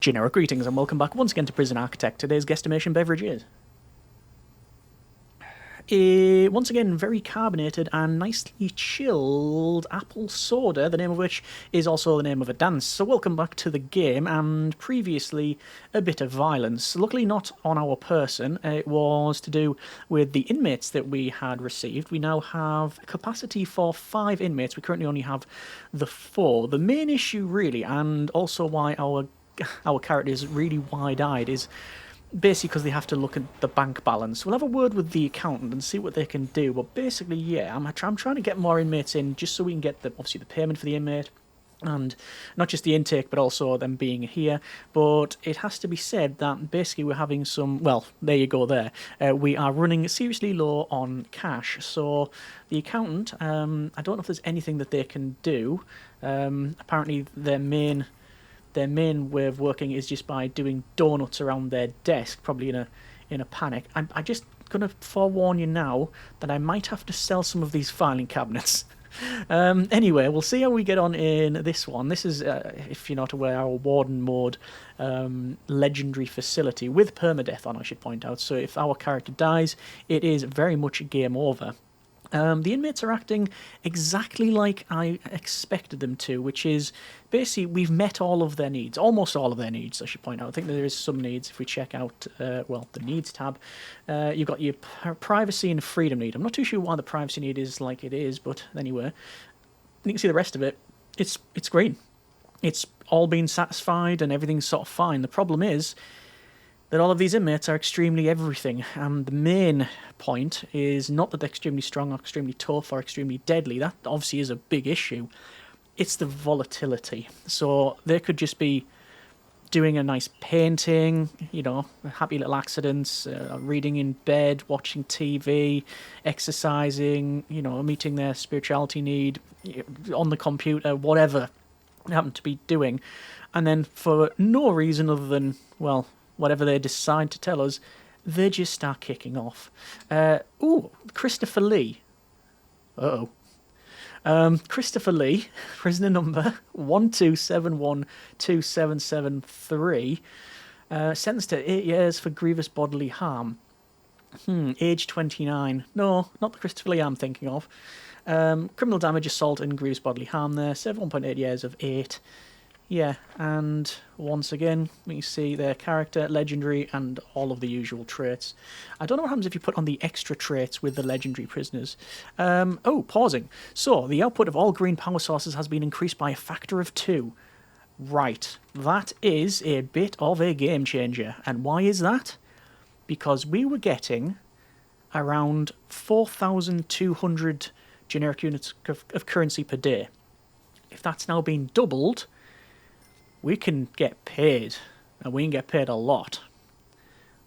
Generic greetings and welcome back once again to Prison Architect. Today's guesstimation beverage is once again very carbonated and nicely chilled apple soda, the name of which is also the name of a dance. So welcome back to the game, and previously a bit of violence. Luckily not on our person, it was to do with the inmates that we had received. We now have capacity for 5 inmates, we currently only have the 4. The main issue really, and also why our character is really wide-eyed, is basically because they have to look at the bank balance. We'll have a word with the accountant and see what they can do, but basically, yeah, I'm trying to get more inmates in just so we can get obviously the payment for the inmate, and not just the intake but also them being here. But it has to be said that basically we're having some, well, there you go there, we are running seriously low on cash. So the accountant, I don't know if there's anything that they can do. Apparently their main way of working is just by doing donuts around their desk, probably in a panic. I'm just going to forewarn you now that I might have to sell some of these filing cabinets. Anyway, we'll see how we get on in this one. This is, if you're not aware, our warden mode legendary facility with permadeath on, I should point out. So if our character dies, it is very much a game over. The inmates are acting exactly like I expected them to, which is basically we've met all of their needs, almost all of their needs, I should point out. I think there is some needs if we check out, well, the needs tab. You've got your privacy and freedom need. I'm not too sure why the privacy need is like it is, but anyway, you can see the rest of it. It's green. It's all been satisfied and everything's sort of fine. The problem is that all of these inmates are extremely everything, and the main point is not that they're extremely strong or extremely tough or extremely deadly. That obviously is a big issue. It's the volatility. So they could just be doing a nice painting, you know, happy little accidents, reading in bed, watching TV, exercising, you know, meeting their spirituality need, on the computer, whatever they happen to be doing. And then for no reason other than, well, whatever they decide to tell us, they just start kicking off. Ooh, Christopher Lee. Christopher Lee, prisoner number 127127773, sentenced to 8 years for grievous bodily harm. Age 29. No, not the Christopher Lee I'm thinking of. Criminal damage, assault, and grievous bodily harm there. 7.8 years of 8. Yeah, and once again, we see their character, legendary, and all of the usual traits. I don't know what happens if you put on the extra traits with the legendary prisoners. Pausing. So, the output of all green power sources has been increased by a factor of 2. Right, that is a bit of a game changer. And why is that? Because we were getting around 4,200 generic units of currency per day. If that's now been doubled, we can get paid, and we can get paid a lot.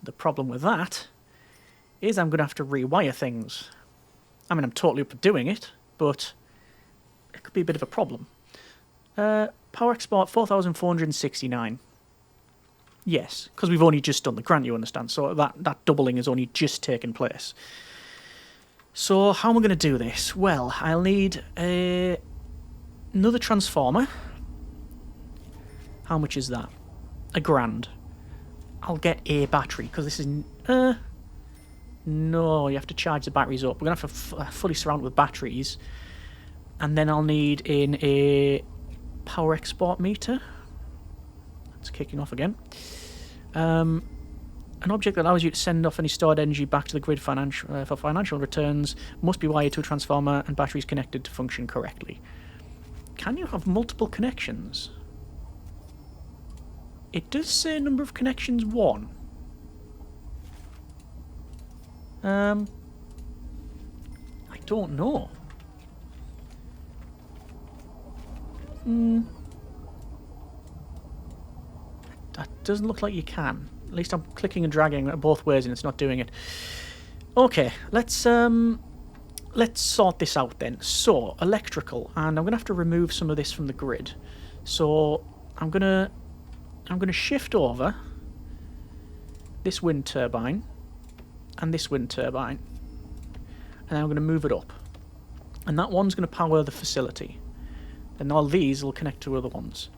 The problem with that is I'm going to have to rewire things. I mean, I'm totally up for doing it, but it could be a bit of a problem. Power export 4,469. Yes, because we've only just done the grant, you understand, so that doubling has only just taken place. So how am I going to do this? Well, I'll need another transformer. How much is that? £1,000. I'll get a battery, because this is... no, you have to charge the batteries up. We're going to have to fully surround it with batteries. And then I'll need in a power export meter. It's kicking off again. An object that allows you to send off any stored energy back to the grid for financial returns must be wired to a transformer and batteries connected to function correctly. Can you have multiple connections? It does say number of connections 1. I don't know. That doesn't look like you can. At least I'm clicking and dragging both ways and it's not doing it. Okay, let's sort this out then. So, electrical, and I'm gonna have to remove some of this from the grid. So I'm gonna shift over this wind turbine and this wind turbine, and I'm going to move it up, and that one's going to power the facility, and all these will connect to other ones.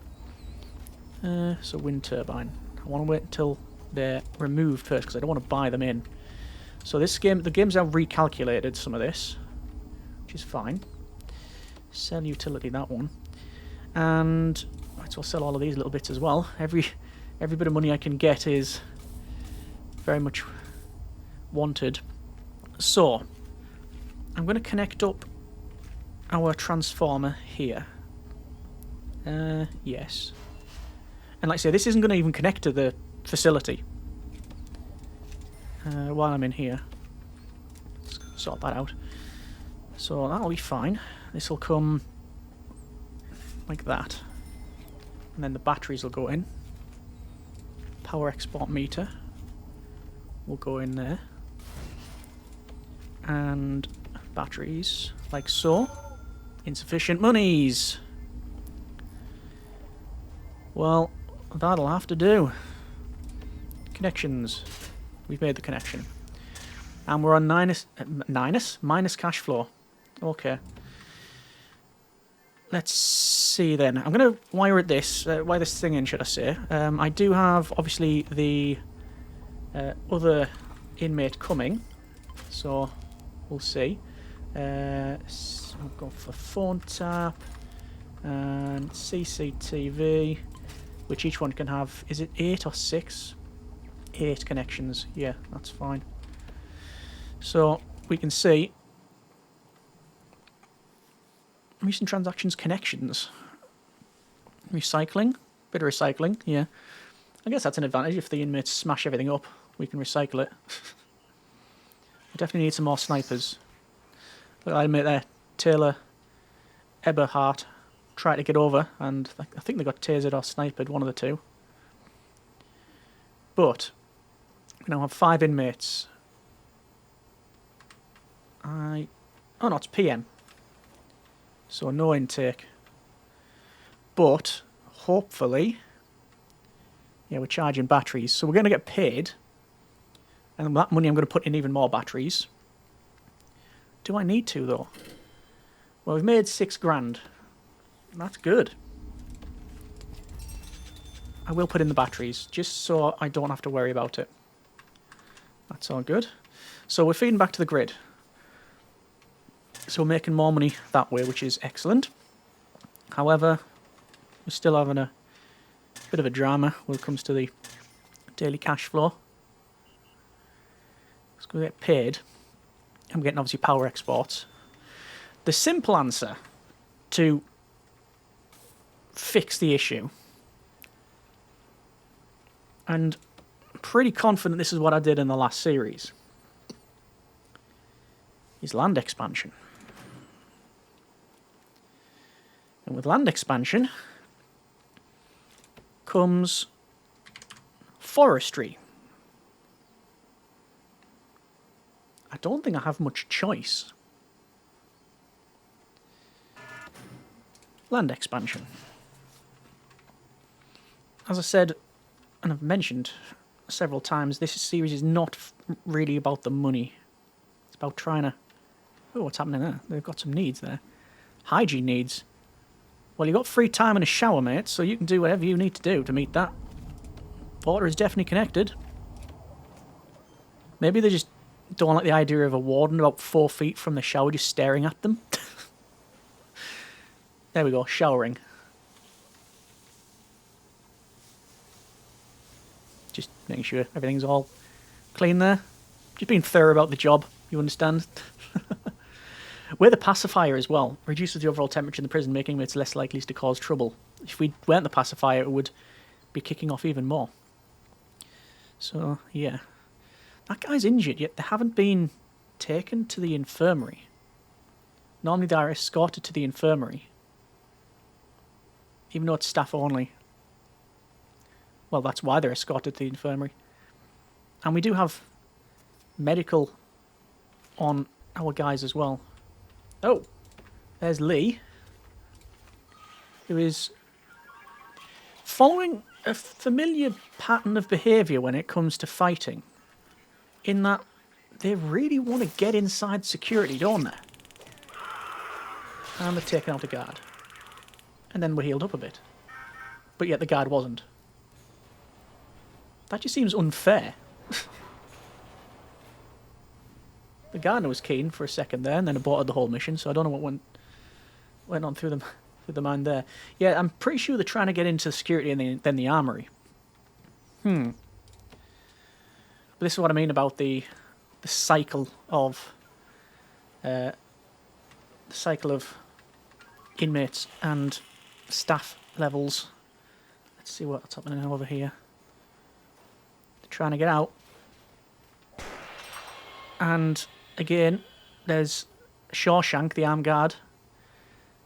So wind turbine. I want to wait until they're removed first because I don't want to buy them in. So this game, the games have recalculated some of this, which is fine. Sell utility, that one. And might as well sell all of these little bits as well. Every bit of money I can get is very much wanted. So I'm going to connect up our transformer here. Yes. And like I say, this isn't going to even connect to the facility. While I'm in here. Let's sort that out. So that'll be fine. This will come like that. And then the batteries will go in. Power export meter will go in there. And batteries, like so. Insufficient monies. Well, that'll have to do. Connections. We've made the connection. And we're on minus cash flow. Okay. Let's see then. I'm going to wire it wire this thing in, should I say. I do have, obviously, the other inmate coming. So, we'll see. So I'll go for phone tap. And CCTV. Which each one can have, is it 8 or 6? 8 connections. Yeah, that's fine. So we can see recent transactions connections. Recycling. Bit of recycling, yeah. I guess that's an advantage. If the inmates smash everything up, we can recycle it. We definitely need some more snipers. Look at that inmate there. Taylor Eberhardt tried to get over, and I think they got tasered or sniped, one of the two. But we now have 5 inmates. Oh no, it's PM. So no intake. But hopefully, yeah, we're charging batteries, so we're going to get paid. And that money I'm going to put in even more batteries. Do I need to though? Well, we've made 6 grand. That's good. I will put in the batteries, just so I don't have to worry about it. That's all good. So we're feeding back to the grid. So we're making more money that way, which is excellent. However, we're still having a bit of a drama when it comes to the daily cash flow. Let's go get paid. I'm getting obviously power exports. The simple answer to fix the issue, and I'm pretty confident this is what I did in the last series, is land expansion. And with land expansion comes forestry. I don't think I have much choice. Land expansion. As I said, and I've mentioned several times, this series is not really about the money. It's about trying to... Oh, what's happening there? They've got some needs there. Hygiene needs. Well, you've got free time and a shower, mate, so you can do whatever you need to do to meet that. Water is definitely connected. Maybe they just don't like the idea of a warden about 4 feet from the shower just staring at them. There we go, showering. Just making sure everything's all clean there. Just being thorough about the job, you understand? We're the pacifier as well. Reduces the overall temperature in the prison, making it less likely to cause trouble. If we weren't the pacifier, it would be kicking off even more. So, yeah. That guy's injured, yet they haven't been taken to the infirmary. Normally they are escorted to the infirmary. Even though it's staff only. Well, that's why they're escorted to the infirmary. And we do have medical on our guys as well. Oh, there's Lee, who is following a familiar pattern of behaviour when it comes to fighting, in that they really want to get inside security, don't they? And they've taken out a guard. And then we're healed up a bit. But yet the guard wasn't. That just seems unfair. The gardener was keen for a second there, and then aborted the whole mission, so I don't know what went on through the mind there. Yeah, I'm pretty sure they're trying to get into security and then the armory. But this is what I mean about the cycle of inmates and staff levels. Let's see what's happening over here. They're trying to get out, and again, there's Shawshank, the armed guard,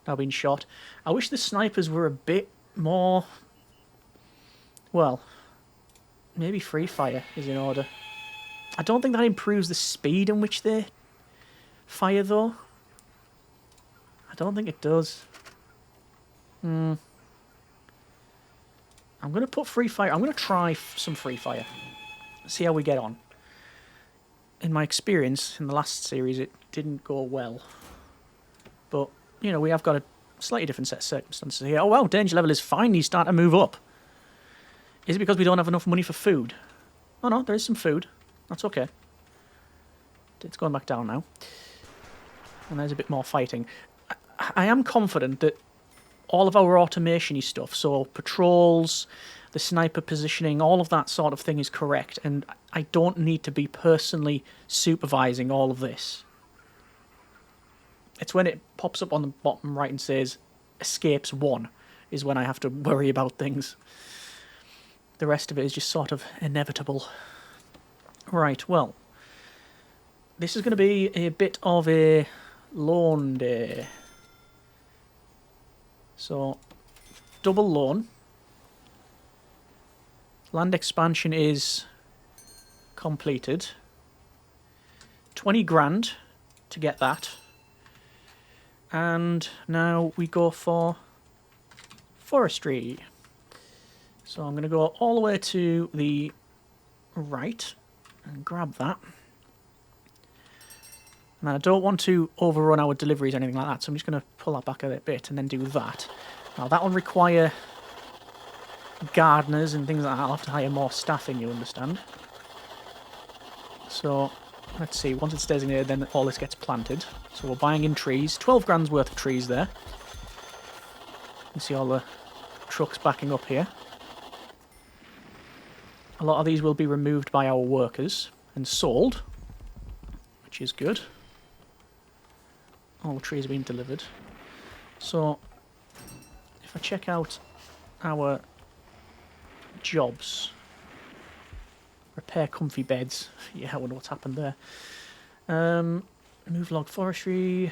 now being shot. I wish the snipers were a bit more... Well, maybe free fire is in order. I don't think that improves the speed in which they fire, though. I don't think it does. I'm going to put free fire. I'm going to try some free fire. See how we get on. In my experience, in the last series, it didn't go well. But, you know, we have got a slightly different set of circumstances here. Oh, well, danger level is fine. He's starting to move up. Is it because we don't have enough money for food? Oh, no, there is some food. That's okay. It's going back down now. And there's a bit more fighting. I am confident that all of our automation-y stuff, so patrols, the sniper positioning, all of that sort of thing is correct, and I don't need to be personally supervising all of this. It's when it pops up on the bottom right and says, escapes 1, is when I have to worry about things. The rest of it is just sort of inevitable. Right, well, this is going to be a bit of a loan day. So, double loan. Land expansion is completed. 20 grand to get that. And now we go for forestry. So I'm going to go all the way to the right and grab that. And I don't want to overrun our deliveries or anything like that, so I'm just going to pull that back a bit and then do that. Now that will require gardeners and things like that. I'll have to hire more staffing, you understand. So, let's see, once it's designated, then all this gets planted. So we're buying in trees, 12 grand's worth of trees there. You see all the trucks backing up here. A lot of these will be removed by our workers and sold, which is good. All the trees are being delivered. So, if I check out our jobs, repair comfy beds. Yeah, I wonder what's happened there. Move log forestry.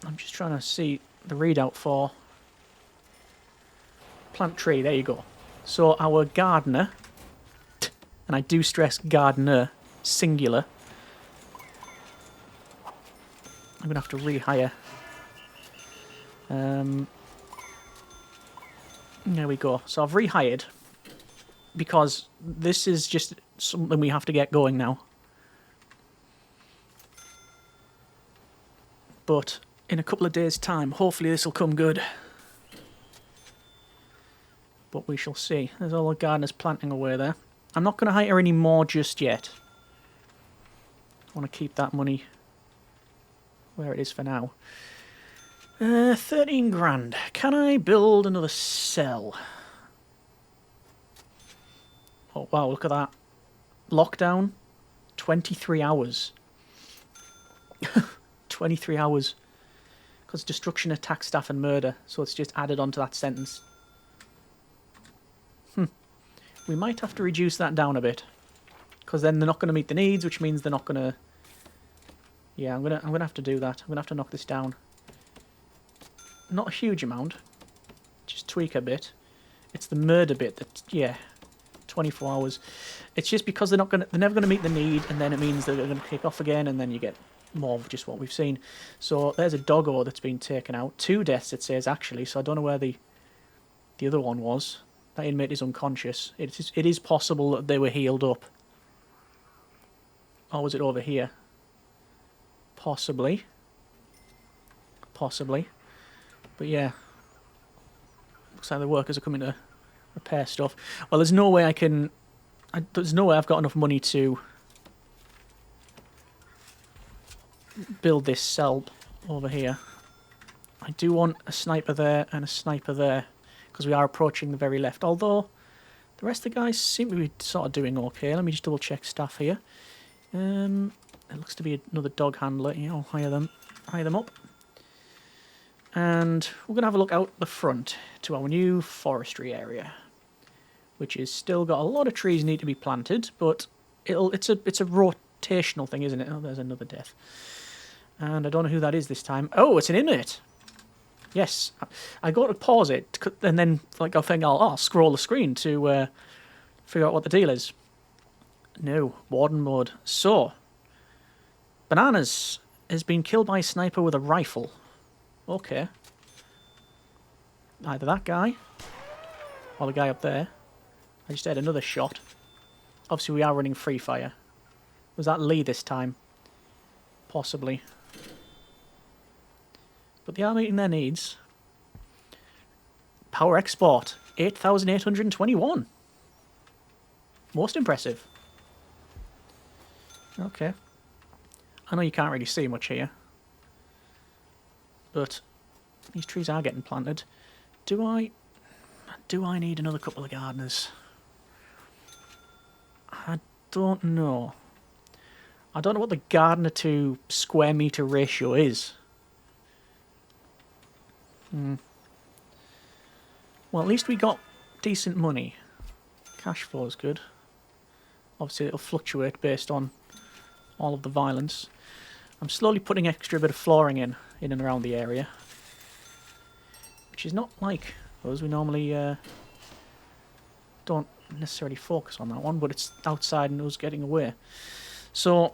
I'm just trying to see the readout for plant tree. There you go. So our gardener, and I do stress gardener, singular. I'm going to have to rehire. There we go. So I've rehired because this is just something we have to get going now. But in a couple of days' time, hopefully this will come good. But we shall see. There's all the gardeners planting away there. I'm not going to hire any more just yet. I want to keep that money where it is for now. 13 grand. Can I build another cell? Oh, wow, look at that. Lockdown. 23 hours. 23 hours. Because destruction, attack, staff and murder. So it's just added onto that sentence. We might have to reduce that down a bit. Because then they're not going to meet the needs, which means they're not going to... Yeah, I'm gonna have to do that. I'm going to have to knock this down. Not a huge amount. Just tweak a bit. It's the murder bit that, yeah, 24 hours. It's just because they're never gonna meet the need, and then it means they're gonna kick off again, and then you get more of just what we've seen. So there's a doggo that's been taken out. 2 deaths it says actually. So I don't know where the other one was. That inmate is unconscious. It is possible that they were healed up. Or was it over here? Possibly. Possibly. But yeah, Looks like the workers are coming to repair stuff. Well, there's no way there's no way I've got enough money to build this cell over here. I do want a sniper there and a sniper there, because we are approaching the very left. Although, the rest of the guys seem to be sort of doing okay. Let me just double check staff here. It looks to be another dog handler. Yeah, I'll hire them up. And we're going to have a look out the front to our new forestry area, which is still got a lot of trees need to be planted, but it's a rotational thing, isn't it? Oh, there's another death. And I don't know who that is this time. Oh, it's an inmate. Yes, I got to pause it, and then like I think I'll scroll the screen to figure out what the deal is. No, warden mode. So, Bananas has been killed by a sniper with a rifle. Okay. Either that guy, or the guy up there. I just had another shot. Obviously, we are running free fire. Was that Lee this time? Possibly. But they are meeting their needs. Power export, 8,821. Most impressive. Okay. I know you can't really see much here, but these trees are getting planted. Do I need another couple of gardeners? I don't know. I don't know what the gardener to square meter ratio is. Well, at least we got decent money. Cash flow is good. Obviously, it'll fluctuate based on all of the violence. I'm slowly putting extra bit of flooring in and around the area, which is not like those we normally don't necessarily focus on that one, but it's outside and us getting away. So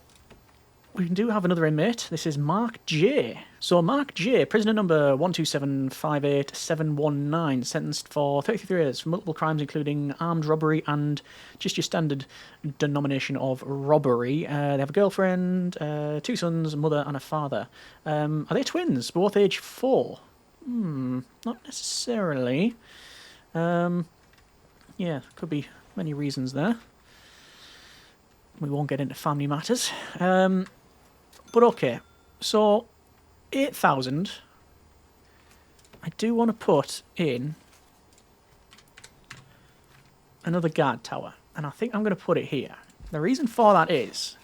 we do have another inmate. This is Mark J. So Mark J, prisoner number 12758-719, sentenced for 33 years for multiple crimes including armed robbery and just your standard denomination of robbery. They have a girlfriend, 2 sons, a mother and a father. Are they twins? Both age 4? Not necessarily. Yeah, could be many reasons there. We won't get into family matters. But okay, so 8,000. I do want to put in another guard tower, and I think I'm going to put it here. The reason for that is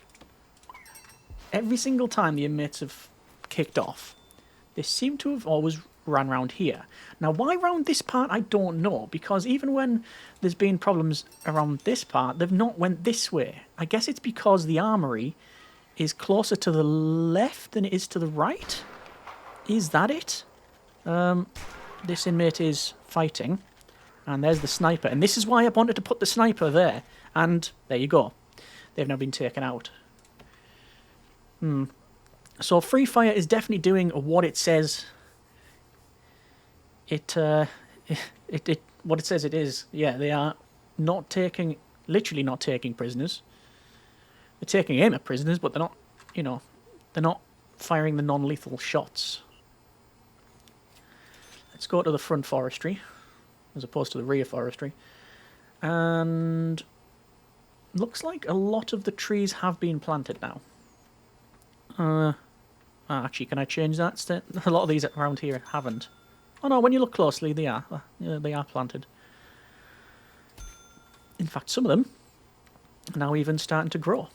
every single time the inmates have kicked off, they seem to have always ran round here. Now, why round this part, I don't know, because even when there's been problems around this part, they've not went this way. I guess it's because the armory is closer to the left than it is to the right. Is that it? This inmate is fighting, and there's the sniper, and this is why I wanted to put the sniper there, and there you go. They've now been taken out. So free fire is definitely doing what it says what it says it is. Yeah, they are literally not taking prisoners. They're taking aim at prisoners, but they're not, they're not firing the non-lethal shots. Let's go to the front forestry, as opposed to the rear forestry. And looks like a lot of the trees have been planted now. Actually, can I change that? A lot of these around here haven't. Oh no, when you look closely, they are. They are planted. In fact, some of them are now even starting to grow.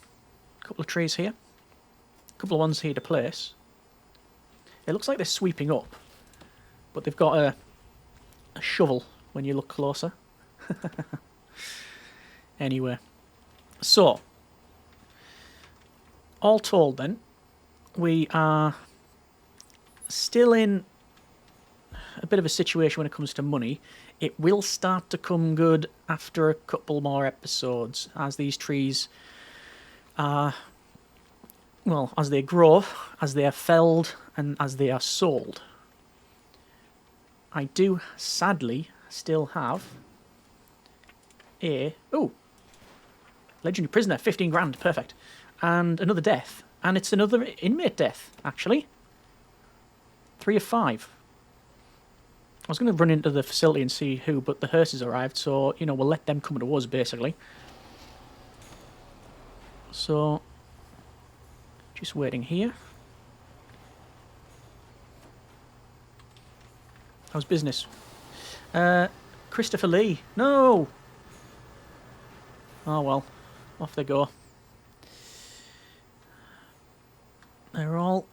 A couple of trees here. A couple of ones here to place. It looks like they're sweeping up, but they've got a shovel when you look closer. Anyway, so all told then, we are still in a bit of a situation when it comes to money. It will start to come good after a couple more episodes as these trees are, well, as they grow, as they are felled, and as they are sold. I do sadly still have legendary prisoner, 15 grand, perfect, and another death, and it's another inmate death actually. 3 of 5. I was going to run into the facility and see who, but the hearses arrived, so, you know, we'll let them come to us, basically. So, just waiting here. How's business? Christopher Lee. No! Oh, well. Off they go. They're all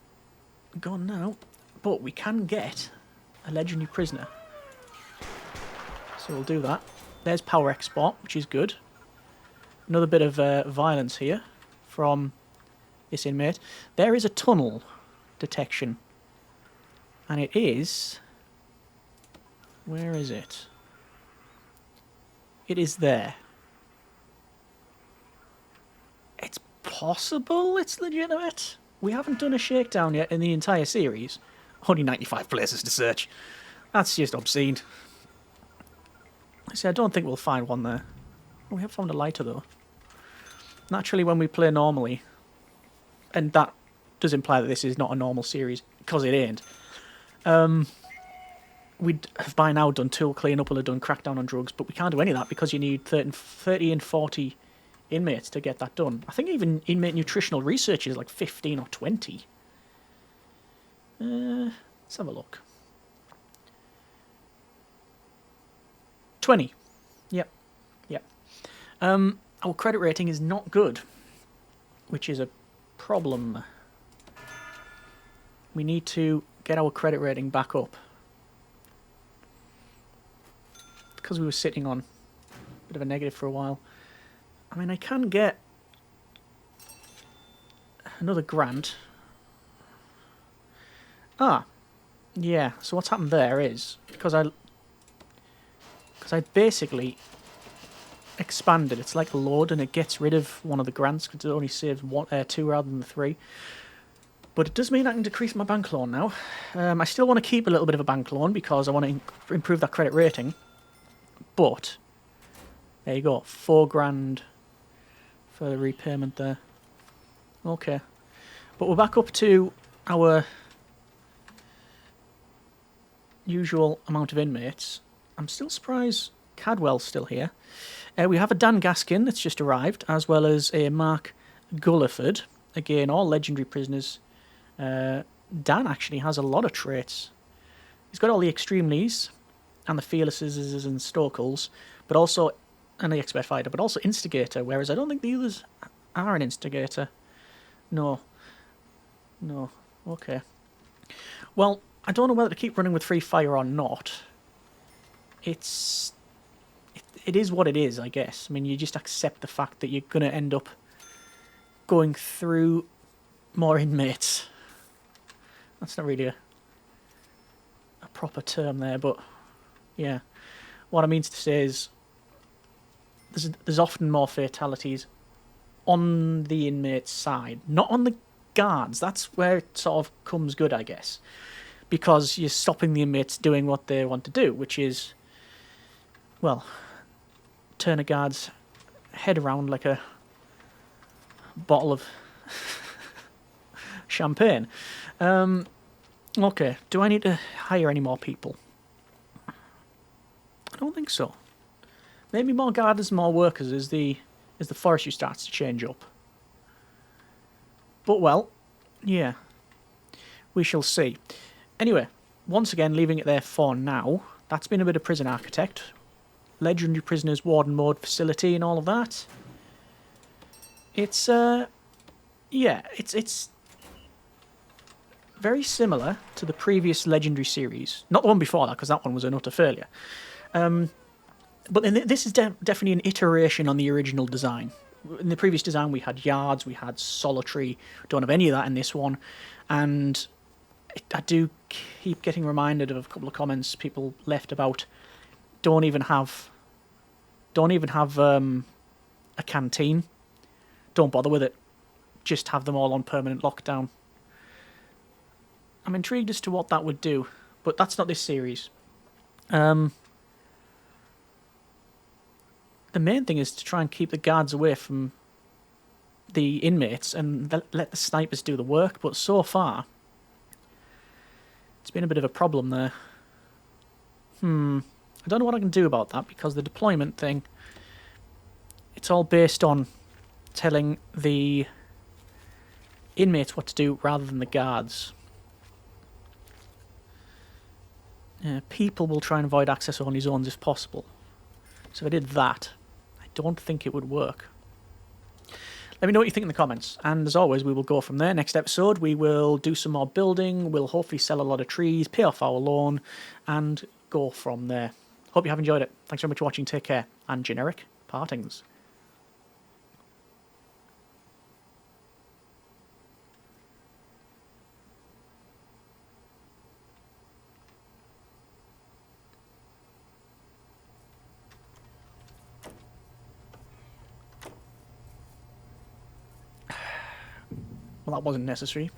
gone now. But we can get a legendary prisoner. So we'll do that. There's power export, which is good. Another bit of violence here from this inmate. There is a tunnel detection. And it is... Where is it? It is there. It's possible it's legitimate. We haven't done a shakedown yet in the entire series. Only 95 places to search. That's just obscene. See, I don't think we'll find one there. Oh, we have found a lighter, though. Naturally, when we play normally, and that does imply that this is not a normal series, because it ain't, we'd have by now done tool cleanup, we'll have done crackdown on drugs, but we can't do any of that because you need 30 and 40 inmates to get that done. I think even inmate nutritional research is like 15 or 20. Let's have a look. 20. Yep. Our credit rating is not good, which is a problem. We need to get our credit rating back up. Because we were sitting on a bit of a negative for a while. I mean, I can get another grant. Ah, yeah. So what's happened there is because I basically expanded. It's like a load, and it gets rid of one of the grants because it only saves two rather than the 3. But it does mean I can decrease my bank loan now. I still want to keep a little bit of a bank loan because I want to improve that credit rating. But there you go, 4 grand for the repayment there. Okay, but we're back up to our usual amount of inmates. I'm still surprised Cadwell's still here. We have a Dan Gaskin that's just arrived, as well as a Mark Gulliford. Again, all legendary prisoners. Dan actually has a lot of traits. He's got all the extremelies and the fearlesses and Stokels, but also, and the expert fighter, but also instigator, whereas I don't think the others are an instigator. No. Okay. Well, I don't know whether to keep running with free fire or not. It is what it is, I guess. I mean, you just accept the fact that you're going to end up going through more inmates. That's not really a proper term there, but yeah. What I mean to say is there's often more fatalities on the inmate's side, not on the guards. That's where it sort of comes good, I guess, because you're stopping the inmates doing what they want to do, which is, well, turn a guard's head around like a bottle of champagne. Okay, do I need to hire any more people? I don't think so. Maybe more guarders, more workers as the forestry starts to change up. But, well, yeah. We shall see. Anyway, once again, leaving it there for now. That's been a bit of Prison Architect. Legendary Prisoners, Warden Mode, Facility, and all of that. It's, yeah, it's very similar to the previous Legendary series. Not the one before that, because that one was an utter failure. But this is definitely an iteration on the original design. In the previous design, we had yards, we had solitary. Don't have any of that in this one. And I do keep getting reminded of a couple of comments people left about don't even have a canteen. Don't bother with it. Just have them all on permanent lockdown. I'm intrigued as to what that would do, but that's not this series. The main thing is to try and keep the guards away from the inmates and let the snipers do the work, but so far it's been a bit of a problem there. I don't know what I can do about that, because the deployment thing, it's all based on telling the inmates what to do rather than the guards. People will try and avoid access-only zones if possible. So if I did that, I don't think it would work. Let me know what you think in the comments, and as always, we will go from there. Next episode, we will do some more building, we'll hopefully sell a lot of trees, pay off our loan, and go from there. Hope you have enjoyed it. Thanks very much for watching, take care, and generic partings. Well, that wasn't necessary.